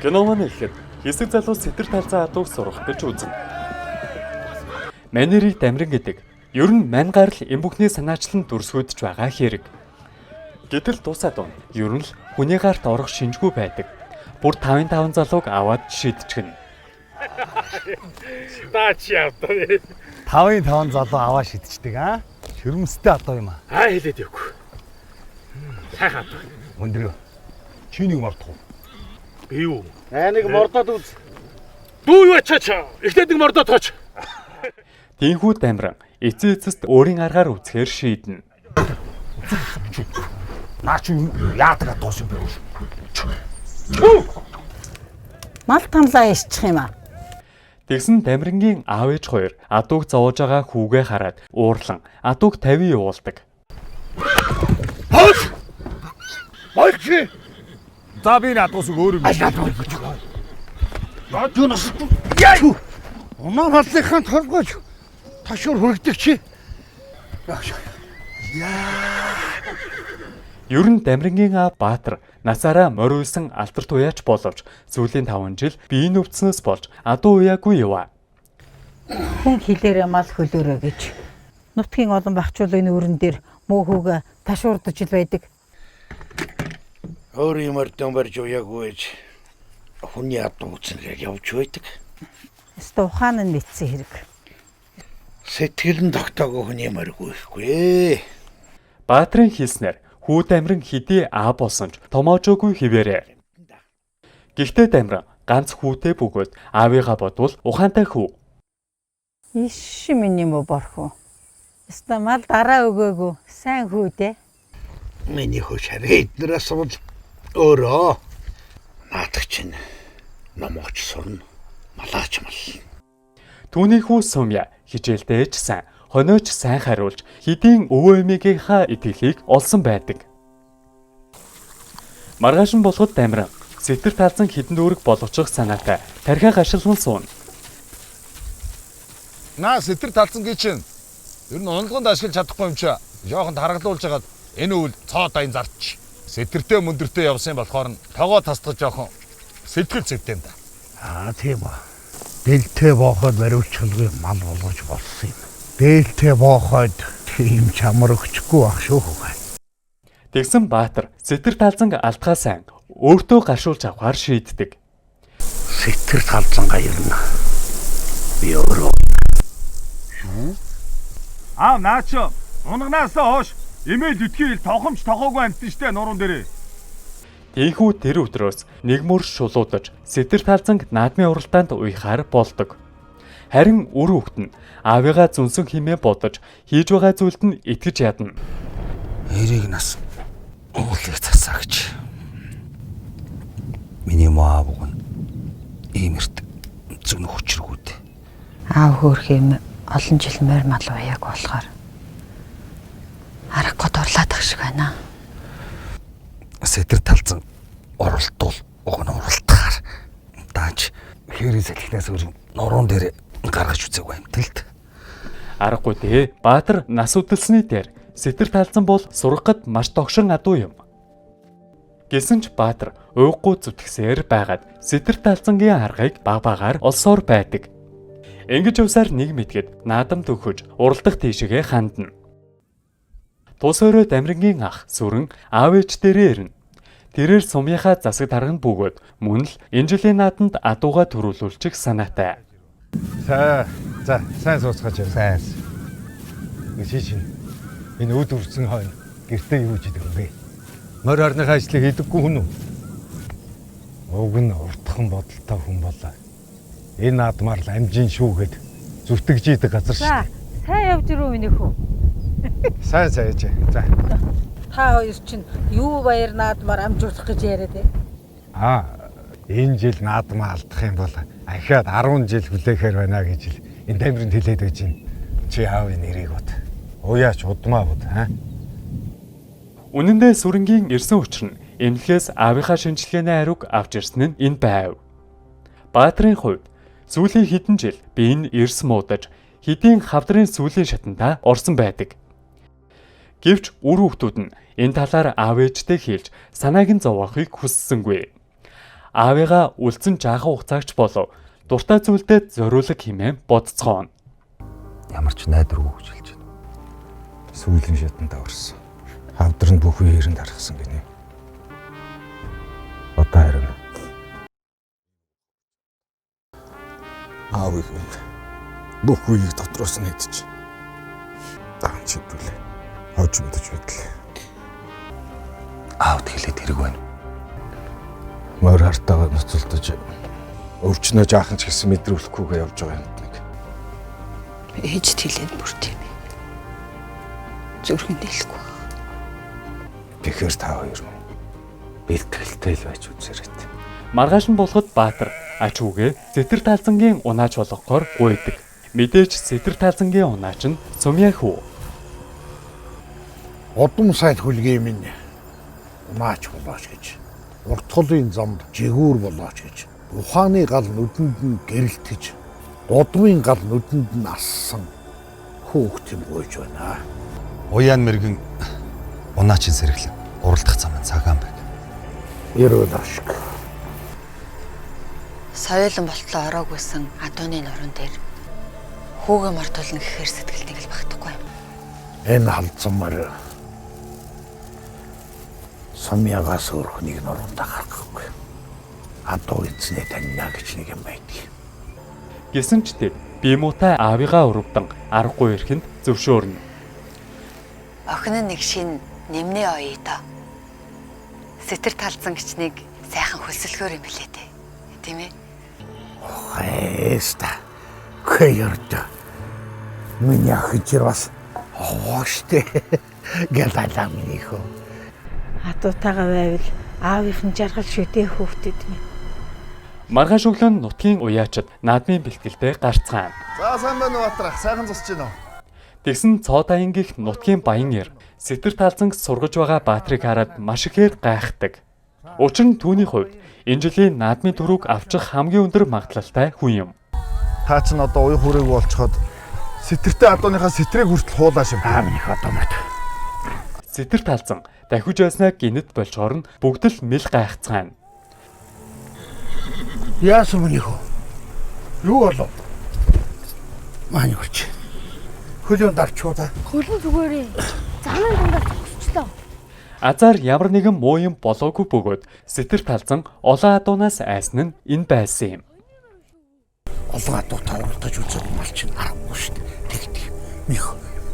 Кино маань ихэд хэсэг залуу сэтэр талзан адууг сурах гэж үзнэ. Манерийг дамиран гэдэг. Ер нь мань гарал эм бүхний санаачлан дүрсгүйдж байгаа хэрэг. Гэтэл тусаад он ер нь л хүний гарт орох шинжгүй байдаг. Бүр 5-5 залууг аваад шидчихнэ. Даач явдаа. 5-5 залуу аваа шидчихдэг аа. Шүрмэстэй адуу юм аа. Хэлээд явгүй. Сайхан адуу. Өндрөө. Чи нэг мордох уу? Би юу? Нэг мордоод үз. Дүү юу ачаач? Эхлээд нэг мордоод тооч. Тинхүү дамиран эцэст өөрийн аргаар үзэхээр шийднэ. Наа чи яадаг адуус юм бэ? Мал тамлаа исчих юм аа. Тэгсэн дамирангийн аав ээж хоёр адууг зовоож байгаа хүүгээ хараад уурлан адууг тавь явуулдаг. Болчих. За би надуус өөр юм. Радионос. Яа. Оноо халлынхаа торгож ташуур хүрэгдэг чи. Ер нь дамирангийн аав Баатар насаараа мориулсан алдар туяач боловч сүүлийн 5 жил биеийн өвдснөөс болж адуу уяагүй яваа. Хүн хилээрээ мал хөлөөрөө гэж. Нутгийн олон бахчуулын өрөн дээр муу хүүгээ ташуурдаж ил байдаг. Өөр юмар дэм барж уяагүй гэж хүний адуу үзнэгээр явж байдаг. Өстө ухаан нь мэдсэн хэрэг. Сэтгэл нь тогтоогүй хүний юмаргүй ихгүй. Баатрын хэлснээр хүү дамиран хэдий аа болсон ч томоожоогүй хിവэрэ. Гэхдээ дамиран ганц хүүтэй бөгөөд аавыгаа бодвол ухаантай хүү. Иш миний мө борхоо. Өстө мал дараа өгөөгүй сайн хүү дээ. Миний хөө шарээ эднэрээс бол өөрөө наадаг чинь номооч сурна малаач мал. Түүний хүү Сумья хичээлдээ ч сайн, хонооч сайн хариулж хэдийн өвөө эмээгийнхаа итгэлийг олсон байдаг. Маргааш нь болоход дамиран сэтэр талзан хідэн дүүрэг болгочих санаатай тархиа гашилган суун. Наа сэтэр талцангийн чинь ер нь онгонд ашиглаж чадахгүй юм чи. Жоохон таргалуулж хагаад энэ үйл цоо дайн зарч. Сэтэртэй мөндөртэй явсан болохоор нь тогоо тасдаж жоохон сэтгэл зүйтэй юм да. Тийм ба. Дээлтэй бооход бариулчилгүй мал болгож болсон юм. Дээлтэй бооход тийм чамар өгчихгүй ах шүү хөө. Тэгсэн Баатар сэтэр талзан алдхаа сайн өөртөө гашуулж авахар шийддэг. Сэтэр талзан гаярна. Би өөрөө. Наачо. Унагнаасаа хоош. Имэйл үтгийл тохомч тохоогүй амтэн штэ нуруунд дээрээ. Тийхүү тэр өдрөөс нэг мөр шулуудаж сэтэр талзанг наадмын уралдаанд уйхаар болдог. Харин үр хөвгт нь аавыгаа зүнсэн химээ бодож хийж байгаа зүйлд нь итгэж ядна. Эрийг нас уулыг засаагч. Миний маав гон иймэрт зүн хүчргүүд. Аав хөөх юм олон жил морь мал уяаг болохоор арахгүй дурлаадах шиг байна. Сэтэр талзан оролтвол уг нь уралтахаар дааж хэрэг салхинаас өөр нуруунд дээр гаргаж үзээгүй амтэлт. Аргагүй дээ. Баатар нас үдэлсний дээр сэтэр талзан бол сургахад маш тогшин адуу юм. Гэсэн ч Баатар уйггүй зүтгэсээр байгаад сэтэр талзангийн аргыг баг багаар олсоор байдаг. Ингэж явсаар нэг мэдгээд наадам төгөж уралдах тийшээгээ хандна. Тус өрөө дамирангийн ах сүрэн аав ээж дээрээ ирнэ. Тэрээр Сумьяхаа засаг тарганд бөгөөд мөн л энэ жилийн наадамд адууга төрүүлүүлчих санаатай. Сайн сууцгаач сайн. Чи энэ өд үрсэн хойно гэртээ юу хийж идэг юм бэ? Морь орныхаа ажлыг хийдэггүй хүн үү? Уг нь уртхан бодолтой хүн болоо. Энэ наадмаар л амжийн шүүгээд зүтгэж идэг газар шүү. Сайн явж ирүү миний хүү. Сайн яж. За. Та хоёр чинь юу баяр наадмаар амжуулах гэж яриад байна. Энэ жил наадмаа алдах юм бол ахиад 10 жил хүлээхээр байна гэж л энэ дамирнд хэлээд байж байна. Чи аавын нэрийг бод. Уяач удмаа бод, Үнэн дээр сүрэнгийн ирсэн учир нь эмнэлгээс аавынхаа шинжилгээний хариуг авч ирсэн нь энэ байв. Баатрын хувьд сүүлийн хэдэн жил би энэ эрс муудаж хэдийн хавдрын сүүлийн шатанда орсон байдаг. Гэвч үр хүүхдүүд нь энэ талаар аав ээжтэй хэлж санааг нь зовоохыг хүссэнгүй. аавыгаа үлдсэн жаахан хугацаагч болов дуртай зүйлдээ зориулаг хэмээн бодцгоон. Ямар ч найдваргүй гэж хэлж байна. Сүүлийн шатанд орсон. Хавдранд бүх үеэрэнд харахсан гинэ. Одоо харин аав их бүх үеийг дотроос нь идэж. Даан чидүүлээ. Хож өмдөж байдлаа. Аав тгэлээд хэрэг байна. Мөр хартаага ноцолдож өвчнөө жаахан ч гэсэн мэдрүүлэхгүйгээ явж байгаа юм нэг. Ээж тэлээд бүр тийм ээ. Зүрхэнд хэлэхгүй. Тэгэхээр та хоёр бэлтгэлтэй л байж үзээрэй. Маргааш нь болоход Баатар ач үгээ Сэтэр Талзангийн унаач болгохоор гуйдаг. Мэдээж Сэтэр Талзангийн унаач нь Сумья хүү. Удам сайд хүлгээ минь унаач болооч гэж. Уртхлын замд жигүүр болооч гэж. Ухааны гал нүдэнд нь гэрэлтэж, удмын гал нүдэнд нь ассан хүүхд юм гойж байна. Уян мэргэн унаачин сэргэлэн уралдах зам цагаан байг. Ерөөл ашиг. Соёлон болтлоо ороогүйсэн адууны нуруунд дээр хүүгээ мартуулна гэхээр сэтгэлдэг л багтахгүй юм. Энэ халдсамар Сумьягаас өөр хүнийг нуруундаа гаргахгүй. Адуу эзний таньна гэж нэг юм байдаг. Гэсэн ч тэр бие муутай аавыгаа өрөвдөн аргагүй ирэхэнд зөвшөөрнө. Охин нь нэг шин нэмнээ оёо доо. Сэтэр Талзан гिचнийг сайхан хөлсөлгөөр юм билээ те. Тийм ээ? Хайста. Хөөөрдө. Миний ахичэр бас хооштэй. Гэлалаа миний хөө. Адуутайгаа байвал аавынхын жаргал шүдээ хүүхдэд минь. Маргааш өглөө нь нутгийн уяачид наадмын бэлтгэлтэй гарцгаана. За сайн байна уу Батрах? Сайхан зусч гинөө. Тэгсэн цоодаянгийнх нутгийн баян ир Сэтэр Талзан сургаж байгаа Баатрыг хараад маш ихээр гайхдаг. Учир нь түүний хувьд энэ жилийн наадмын төрөг авчих хамгийн өндөр магадлалтай хүн юм. Та ч н одоо уян хүрээгүй болцоход сэтэртэй адууныхаа сэтрийг хүртэл хуулаа шив. Минийх одоо мэд. Сэтэр Талзан дахиж байснаа гинэд болчоор нь бүгд л мэл гайхацгаана. Яасан миний хөө? Юу болов? Маань үрч. Хөлөө дарчуу да. Хөлн зүгээрээ замын дундаас төгсчлөө. Азар ямар нэгэн муу юм болоогүй бөгөөд Сэтэр Талзан олон адуунаас айсан нь энэ байсан юм. Олон адуутай уралдаж үзэх юм бол чинь аргагүй шүү дээ. Тэгдэг. Минийх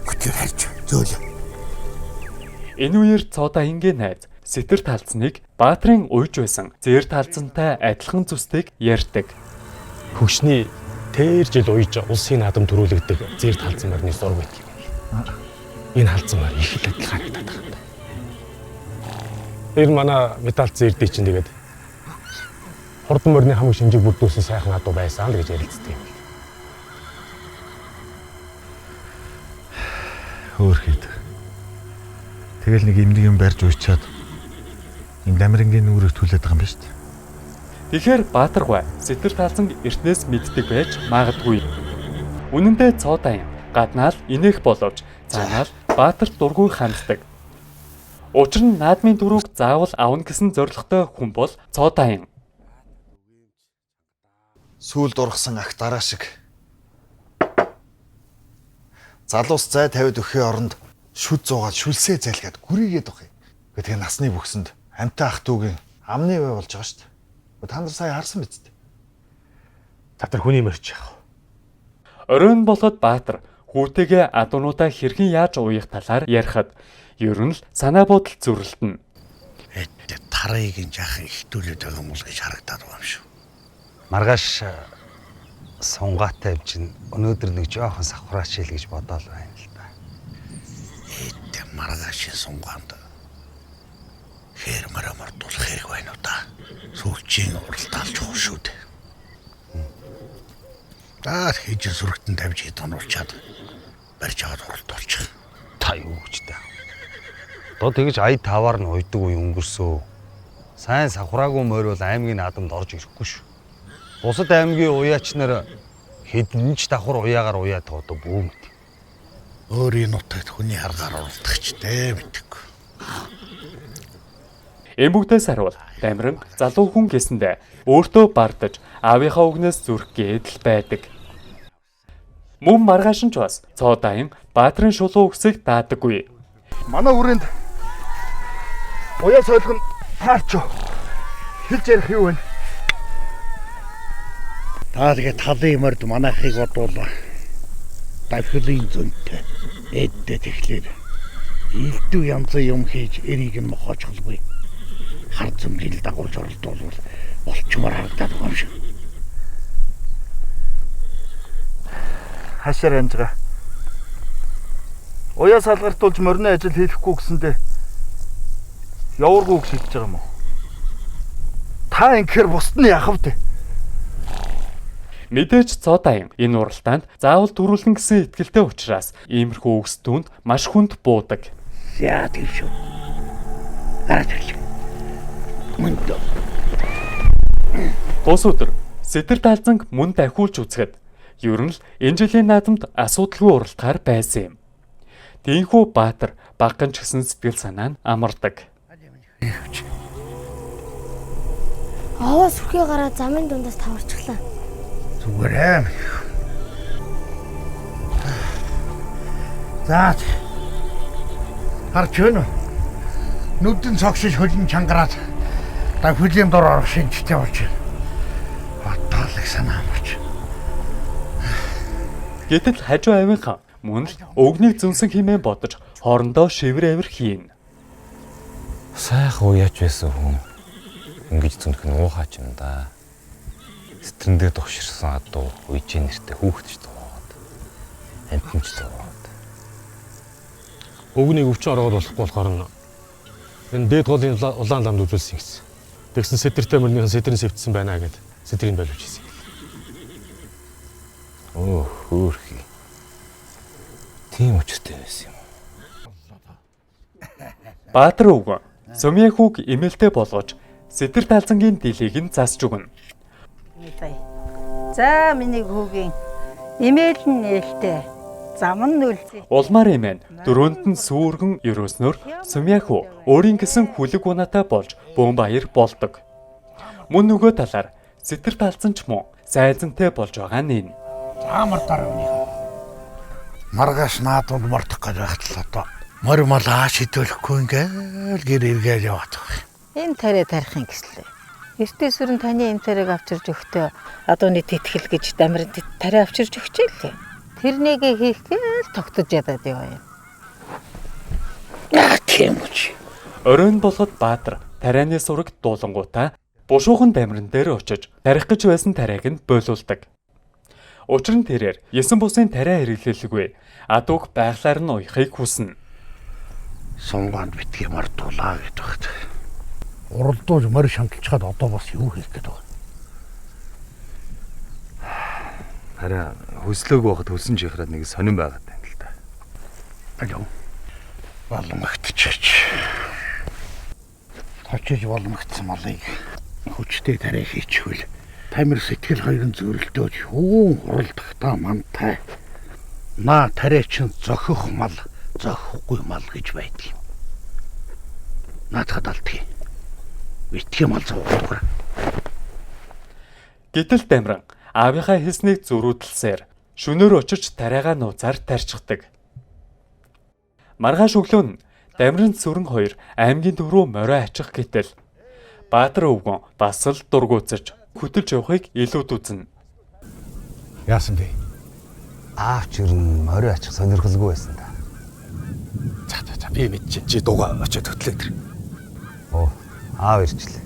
хөтлөр хайж зөөлөө. Энэ үеэр цоодаянгын найз Сэтэр Талзаныг Баатрын уйж байсан Зэр Талзантай адилхан зүсдэг ярьдаг. Хөгшний тэр жил уйж улсын наадам төрүүлэгдэг Зэр Талзан морины зураг байдаг юм. Энэ халзан морь их л адилхан харагдаад байна. Тэр манай металл зэрдээ чинь тэгээд хурдан морины хамгийн шинжийг бүрдүүлсэн сайхан адуу байсан л гэж ярилцдаг юм. Хөөрхийд. Тэгэл нэг имдэг юм барьж уйчаад энэ дамирынгийн нүрийг түлээд байгаа юм ба шүү дээ. Тэгэхээр Баатар гуй Сэтэр Талзан эртнээс мэддэг байж магадгүй. Үнэн дээр цоодаян гаднаал инех боловч цаанаал Баатарт дургүй ханддаг. Учир нь наадмын төрөг заавал авна гэсэн зорилготой хүн бол цоодаян. Сүүлд ургасан ах дараа шиг. Залуус зай тавиад өгөхийн оронд шүд зуугаад шүлсээ зайлгаад гүрийгээд байгаа юм. Тэгээ насны бүксэнд амтай ах дүүгийн амны бай болж байгаа шүү дээ. Та нар сая харсан биз дээ. Татар хүний морьч яах вэ? Оройн болоод Баатар хүүтэйгээ адуунуудаа хэрхэн яаж ууях талаар ярихад ер нь л санаа бодол зүрэлтэн. Тарыг ин жаахан ихтүүлээд байгаа юм бол гэж харагдаад байгаа юм шүү. Маргааш сунгаатай чинь өнөөдөр нэг жоохон савхраач хэл гэж бодоол байна л да. Маргаашийн сунгаанд хэр мартуулах хэрэг байна уу та? Сүүлчийн уралдаалж байгаа шүү дээ. Даа хийж зүрхтэн тавьж хитонуулчаад барьж аваад уралдуулчих. Та юу гэж та. Одоо тэгж ая таваар нь уйдаг уу өнгөрсөө. Сайн савхраагүй морь бол аймгийн наадамд орж ирэхгүй шүү. Бусад аймгийн уяач нар хэдэн ч давхар уяагаар уяад одоо бүү мэд. Өөрийн нутагт хүний харгаар уралдах ч дээ мэдээгүй. Эмгэгдээс харуул Дамиран залуу хүн гэсэндээ өөртөө бардаж аавынхаа үгнээс зүрх гээд л байдаг. Мөн маргааш нь ч бас цоо дайн Баатрын шулуу үгсийг даадаггүй. Манай хүрээнд уяа сойлгон таарч хэлж ярих юу вэ? Та тэгээ талын морд манайхыг бодвол давхилын зөнтэй эддээ тэгэхээр илдүү янзын юм хийж эрийг нь мохоочголгүй. Хар зэмлэл дагуулж оролдвол болчмоор харагдаад байгаа юм шиг. Хашаар амж байгаа. Уяа салгартуулж морины ажил хийхгүй гэсэндээ явааргүй гэж хэлж байгаа юм уу? Та ингэхэр бусд нь яах вэ? Мэдээж цоодайн энэ уралдаанд заавал төрүүлнэ гэсэн итгэлтэй учраас иймэрхүү үгс түүнд маш хүнд буудаг. Яа тийм шүү. Гараад ирлээ. Мөндөө. Бус өдөр Сэтэр талзанг мөн дахиулж үзэхэд ер нь л энэ жилийн наадамд асуудалгүй уралдахаар байсан юм. Тийхүү Баатар багхан ч гэсэн сэтгэл санаа нь амардаг. Аваа сүрхий гараад замын дундаас таварчихлаа. Зүгээр аим. За. Харж байна уу? Нүдэн цогшиж хөлн чангараад та хөлийн дор орох шинжтэй болж байна. Баталыг санаа амарч. Гэтэл хажуу авийнхаа мөн л өгнийг зүнсэн хэмээн бодож хоорондоо шивэр авир хийн. Сайхан уяач байсан хүн ингэж зүнх нь уухаач юм да. Сэтрэндээ догширсан адуу уйжээ нэртэй хүүхдч дуугаад. Амтнч дуугаад. Өгнийг өвчин ороод болохгүй болохоор энэ дээд голын улаан ламд үзүүлсэн гэсэн. Тэгсэн сэтэртэй мөрнийхэн сэтрэн сэвтсэн байна гэд сэтрийг байлуулж ирсэн. Оо хөөрхий. Тийм учиртай байсан юм. Баатар өвгөн Сумья хүүг эмээлтэй болгож Сэтэр талзангийн дийлийг нь засч өгнө. За миний хүүгийн эмээл нь нээлттэй. Зам нь нүлзээ. Улмаар эмээн дөрөөнд нь сүүргэн ерөөснөөр Сумья хүү өөрийн гэсэн хүлэг унаатай болж бөөн баяр болдог. Мөн нөгөө талаар Сэтэр талзан ч мөн сайзантай болж байгаа нь энэ. Амар дараагийн. Маргааш наадууд мартах гэж байхад л одоо морь малаа шидүүлэхгүй ингээл гэр эргээд яваад байгаа. Энэ тариа тарихын гэслээ. Эртээ сүрэн таны энэ тариаг авчирж өгтөө адууны тэтгэл гэж Дамиран тариа авчирж өгчээ л. Тэрнийгээ хийхгээл тогтож ядаад яваа юм. Яа тийм үгүй. Оройн болоход Баатар тарианы сураг дуулангуудаа бушуухан Дамиран дээр очиж тарих гэж байсан тариаг нь бойлуулдаг. Учир нь тэрээр 9 бусын тариа хэрэглэлгүй адууг байглаар нь уяхыг хүснэ. Сунганд битгий мартуулаа гэдэг багт. Уралдуулж морь шамталчаад одоо бас юу хийх гээд байгаа. Хараа хөслөөг байхад хөлсөн чихраад нэг сонирн байгаад байна л да. Алуу. Боломгтчих. Точиж боломгтсан малыг хүчтэй тариа хийчихвэл Тамир сэтгэл хоёрын зөрөлдөөж юун уралдахдаа мантай. Наа тариа чин зохих мал, зохихгүй мал гэж байдаг юм. Наадхад алдгийг. Витгий мал зовгоор. Гэтэл Дамиран аавынхаа хэлснийг зөрүүдэлсээр шөнөөр очиж тариагаа нууцаар тарьчихдаг. Маргааш өглөө нь Дамиран сүрэн хоёр аймгийн төв рүү морио ачих гэтэл Баатар өвгөн бас л дургуутсаж хөтөлж явахыг илүүд үзнэ. Яасан бэ? Аавч ер нь морио ачих сонирхолгүй байсан да. За би мэдчихээн чи дууга очиод хөтлөө тэр. Оо аав ирчлээ.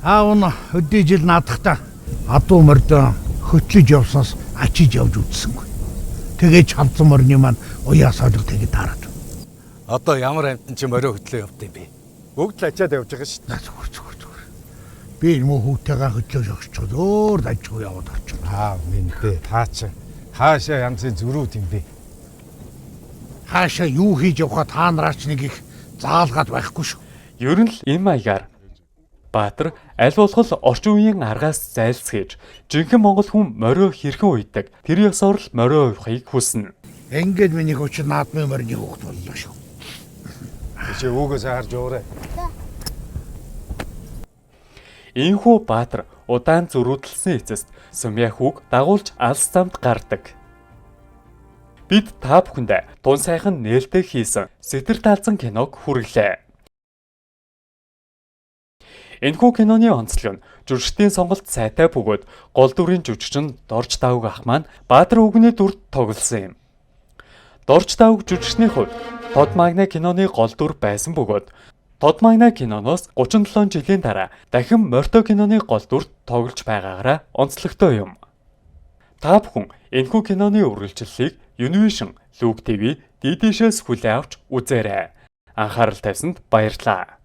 Аав нь өдөө жил наадахтаа адуу мордоо хөтлөж явсаас ачиж явж үзсэнгүй. Тэгээд чалзан морны маань уяа солиг тэгээд дараад. Одоо ямар амтан чи морио хөтлөө явд юм бэ? Бүгд л ачаад явж байгаа шүү дээ. Зүгээр. Би энэ муу хүүтэйгээ хөтлөж өгч өөр дажгүй яваад орчих. Аа минь таа чи хаашаа янзын зөрүүд юм бэ? Хаашаа юу хийж явхаа та нараач нэг их заалгаад байхгүй шүү. Ер нь л энэ маягаар Баатар аль болох орчин үеийн аргаас зайлсхийж жинхэнэ монгол хүн морио хэрхэн уйдаг тэр ёсоор л морио уйхыг хүснэ. Ингээд миний хүч наадмын морины хүүхд боллоо шүү. Чи өвгөөс харж уурай. Ийхүү Баатар удаан зөрүүдэлсэн эцэст Сумьяхүүг дагуулж алс замд гардаг. Бид та бүхэндээ тун сайхан нээлттэй хийсэн Сэтэр талзан киног хүргэлээ. Энэхүү киноны онцлог нь жүжигчдийн сонголт сайтай бөгөөд гол дүрийн жүжигчин Дорж Давг ах маань Баатар өвгөний дүрд тоглосон юм. Дорж Давг жүжигчний хувьд Тод Магна киноны гол дүр байсан бөгөөд Тод Магна киноноос 37 жилийн дараа дахин Морто киноны гол дүрд тоглож байгаагаараа онцлогтой юм. Та бүхэн энэхүү киноны үргэлжлэлийг Univision, Loop TV, DD-шээс хүлээн авч үзээрэй. Анхаарал тавьсанд баярлалаа.